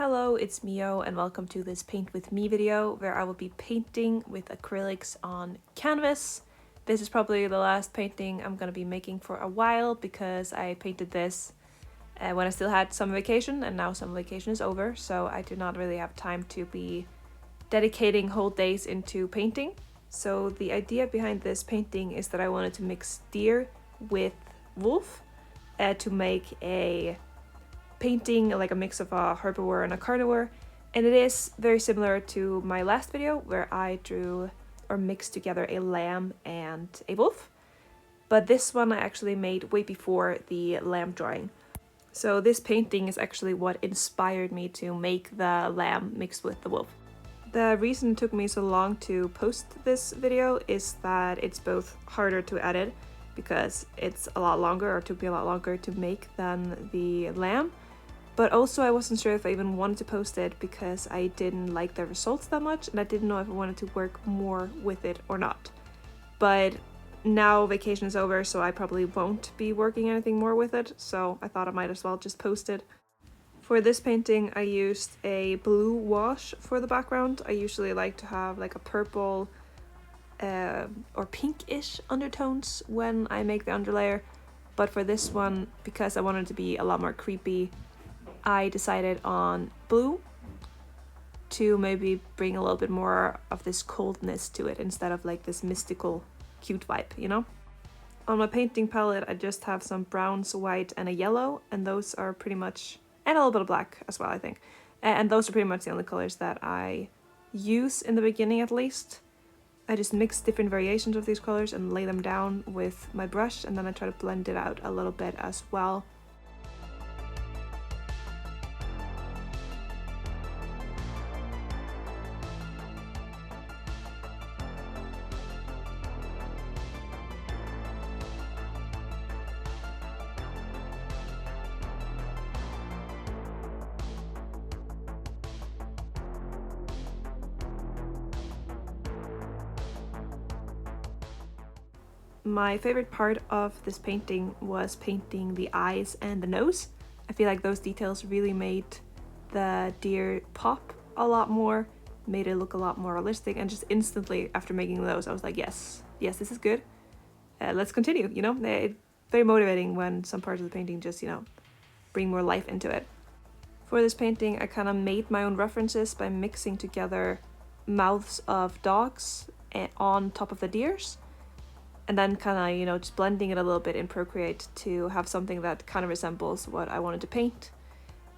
Hello, it's Mio and welcome to this Paint With Me video where I will be painting with acrylics on canvas. This is probably the last painting I'm going to be making for a while because I painted this when I still had summer vacation and now summer vacation is over, so I do not really have time to be dedicating whole days into painting. So the idea behind this painting is that I wanted to mix deer with wolf to make a painting like a mix of a herbivore and a carnivore, and it is very similar to my last video where I drew or mixed together a lamb and a wolf, but this one I actually made way before the lamb drawing. So this painting is actually what inspired me to make the lamb mixed with the wolf. The reason it took me so long to post this video is that it's both harder to edit because it's a lot longer, or took me a lot longer to make than the lamb, but also I wasn't sure if I even wanted to post it because I didn't like the results that much and I didn't know if I wanted to work more with it or not. But now vacation is over, so I probably won't be working anything more with it, so I thought I might as well just post it. For this painting I used a blue wash for the background. I usually like to have like a purple or pinkish undertones when I make the underlayer, but for this one, because I wanted it to be a lot more creepy, I decided on blue to maybe bring a little bit more of this coldness to it instead of like this mystical cute vibe, you know? On my painting palette I just have some browns, white and a yellow, and those are pretty much, and a little bit of black as well I think, and those are pretty much the only colors that I use in the beginning at least. I just mix different variations of these colors and lay them down with my brush, and then I try to blend it out a little bit as well. My favorite part of this painting was painting the eyes and the nose. I feel like those details really made the deer pop a lot more, made it look a lot more realistic, and just instantly after making those I was like, yes, this is good. Let's continue, you know? It's very motivating when some parts of the painting just, bring more life into it. For this painting I kind of made my own references by mixing together mouths of dogs on top of the deers, and then kind of, just blending it a little bit in Procreate to have something that kind of resembles what I wanted to paint.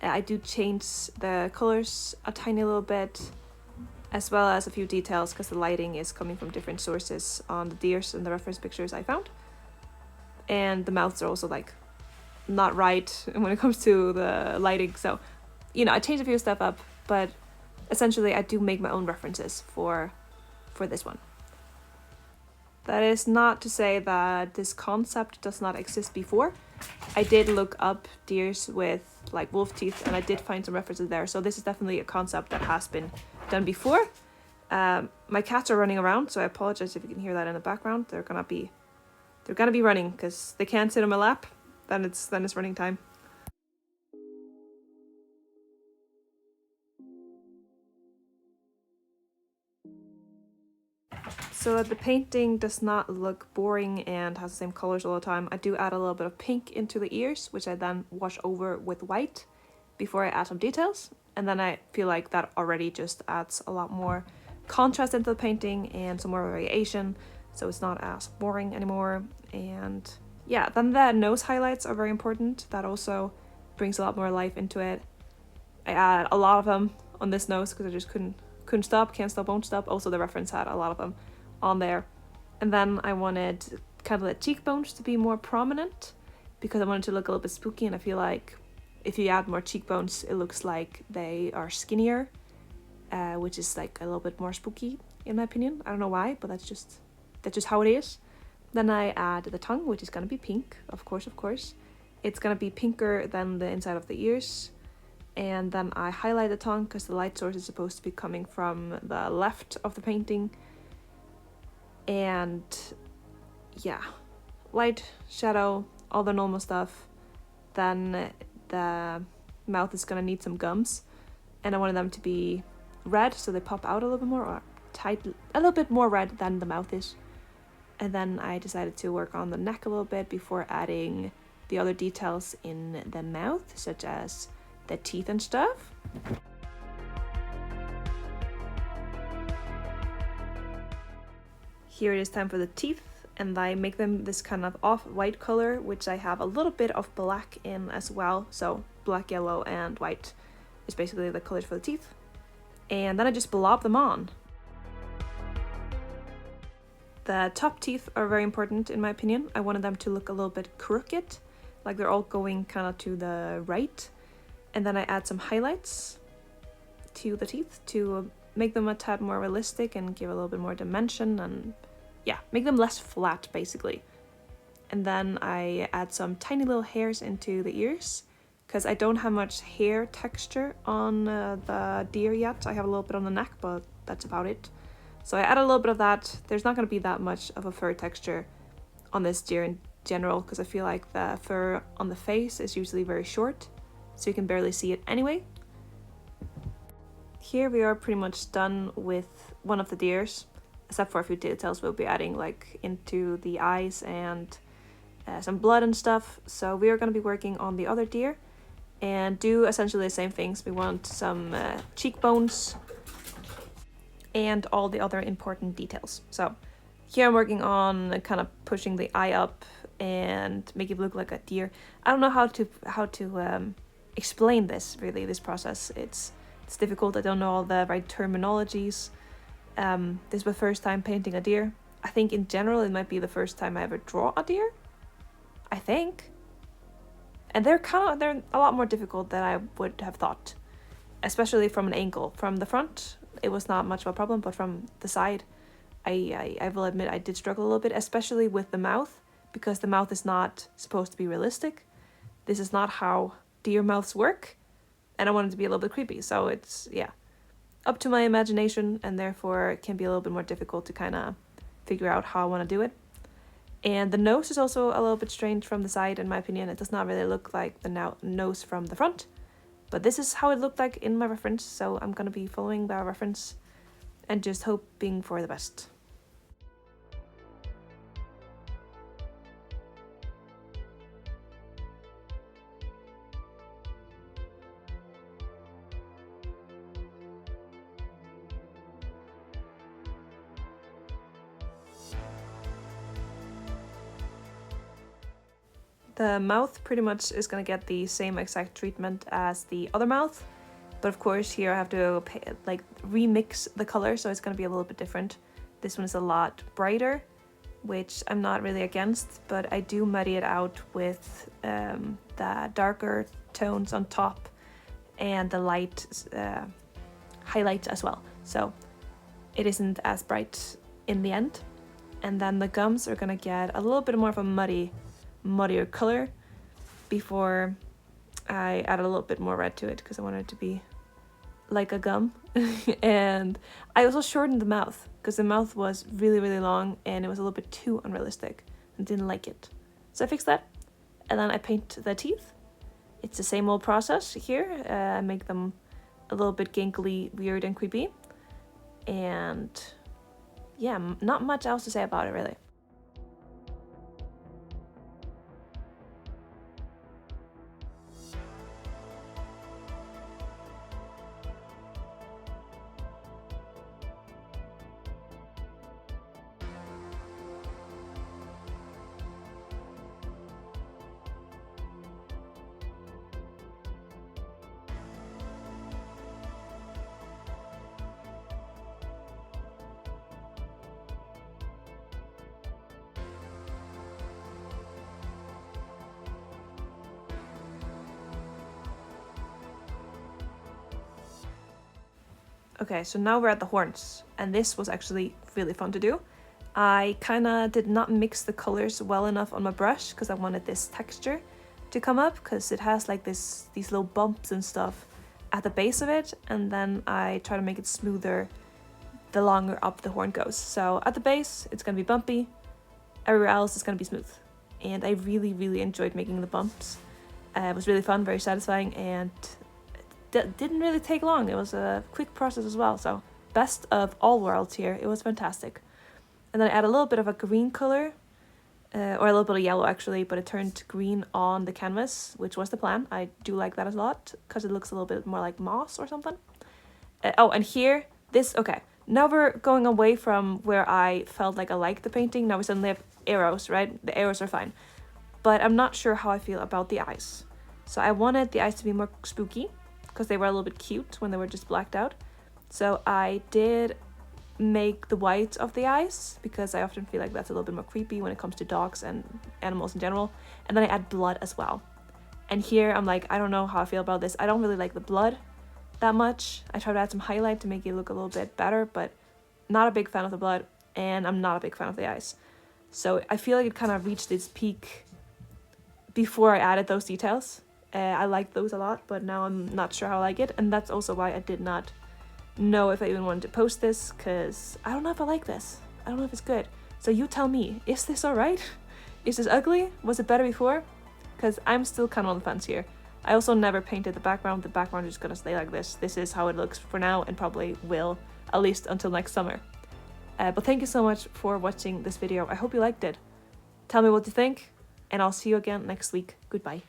I do change the colors a tiny little bit, as well as a few details because the lighting is coming from different sources on the deers and the reference pictures I found. And the mouths are also like not right when it comes to the lighting, so I changed a few stuff up, but essentially I do make my own references for this one. That is not to say that this concept does not exist before. I did look up deers with like wolf teeth and I did find some references there, so this is definitely a concept that has been done before. My cats are running around, so I apologize if you can hear that in the background. They're gonna be running because they can't sit on my lap. Then it's running time. So that the painting does not look boring and has the same colors all the time, I do add a little bit of pink into the ears, which I then wash over with white before I add some details. And then I feel like that already just adds a lot more contrast into the painting and some more variation, so it's not as boring anymore. And yeah, then the nose highlights are very important. That also brings a lot more life into it. I add a lot of them on this nose because I just couldn't stop, can't stop, won't stop. Also the reference had a lot of them on there. And then I wanted kind of the cheekbones to be more prominent because I wanted to look a little bit spooky, and I feel like if you add more cheekbones it looks like they are skinnier, which is like a little bit more spooky in my opinion. I don't know why, but that's just how it is. Then I add the tongue, which is gonna be pink, of course. It's gonna be pinker than the inside of the ears. And then I highlight the tongue because the light source is supposed to be coming from the left of the painting. And yeah, light, shadow, all the normal stuff. Then the mouth is gonna need some gums. and I wanted them to be red so they pop out a little bit more, or tight, a little bit more red than the mouth is. And then I decided to work on the neck a little bit before adding the other details in the mouth, such as the teeth and stuff. Here it is time for the teeth, and I make them this kind of off-white color, which I have a little bit of black in as well. So black, yellow, and white is basically the colors for the teeth. And then I just blob them on. The top teeth are very important in my opinion. I wanted them to look a little bit crooked, like they're all going kind of to the right. And then I add some highlights to the teeth to make them a tad more realistic and give a little bit more dimension, and yeah, make them less flat basically. And then I add some tiny little hairs into the ears, because I don't have much hair texture on the deer yet. I have a little bit on the neck, but that's about it. So I add a little bit of that. There's not going to be that much of a fur texture on this deer in general, because I feel like the fur on the face is usually very short, so you can barely see it anyway. Here we are pretty much done with one of the deers, except for a few details we'll be adding like into the eyes and some blood and stuff. So we are going to be working on the other deer and do essentially the same things. We want some cheekbones and all the other important details. So here I'm working on kind of pushing the eye up and make it look like a deer. I don't know how to explain this really, this process. It's difficult. I don't know all the right terminologies. This is my first time painting a deer. I think in general it might be the first time I ever draw a deer, I think. And they're a lot more difficult than I would have thought, especially from an angle. From the front it was not much of a problem, but from the side I will admit I did struggle a little bit, especially with the mouth, because the mouth is not supposed to be realistic. This is not how deer mouths work, and I wanted to be a little bit creepy, so it's, yeah, up to my imagination, and therefore it can be a little bit more difficult to kind of figure out how I want to do it. And the nose is also a little bit strange from the side, in my opinion. It does not really look like the nose from the front, but this is how it looked like in my reference, so I'm going to be following the reference and just hoping for the best. The mouth pretty much is going to get the same exact treatment as the other mouth, but of course here I have to remix the color, so it's going to be a little bit different. This one is a lot brighter, which I'm not really against, but I do muddy it out with the darker tones on top and the light highlights as well, so it isn't as bright in the end. And then the gums are going to get a little bit more of a muddier color before I add a little bit more red to it, because I want it to be like a gum. And I also shortened the mouth, because the mouth was really long and it was a little bit too unrealistic and didn't like it. So I fixed that, and then I paint the teeth. It's the same old process here. I make them a little bit gangly, weird, and creepy. And yeah, not much else to say about it really. Okay, so now we're at the horns, and this was actually really fun to do. I kind of did not mix the colors well enough on my brush, because I wanted this texture to come up, because it has like these little bumps and stuff at the base of it, and then I try to make it smoother the longer up the horn goes. So at the base it's gonna be bumpy, everywhere else is gonna be smooth, and I really enjoyed making the bumps. It was really fun, very satisfying, and didn't really take long. It was a quick process as well. So best of all worlds here. It was fantastic. And then I add a little bit of a green color, or a little bit of yellow actually, but it turned green on the canvas, which was the plan. I do like that a lot because it looks a little bit more like moss or something. Oh, and here, okay. Now we're going away from where I felt like I liked the painting. Now we suddenly have arrows, right? The arrows are fine. But I'm not sure how I feel about the eyes. So I wanted the eyes to be more spooky because they were a little bit cute when they were just blacked out. So I did make the white of the eyes because I often feel like that's a little bit more creepy when it comes to dogs and animals in general. And then I add blood as well. And here I'm like, I don't know how I feel about this. I don't really like the blood that much. I tried to add some highlight to make it look a little bit better, but not a big fan of the blood, and I'm not a big fan of the eyes. So I feel like it kind of reached its peak before I added those details. I like those a lot, but now I'm not sure how I like it, and that's also why I did not know if I even wanted to post this, because I don't know if I like this. I don't know if it's good. So you tell me, is this alright? Is this ugly? Was it better before? Because I'm still kind of on the fence here. I also never painted the background. The background is gonna stay like this. This is how it looks for now and probably will, at least until next summer. But thank you so much for watching this video. I hope you liked it. Tell me what you think, and I'll see you again next week. Goodbye.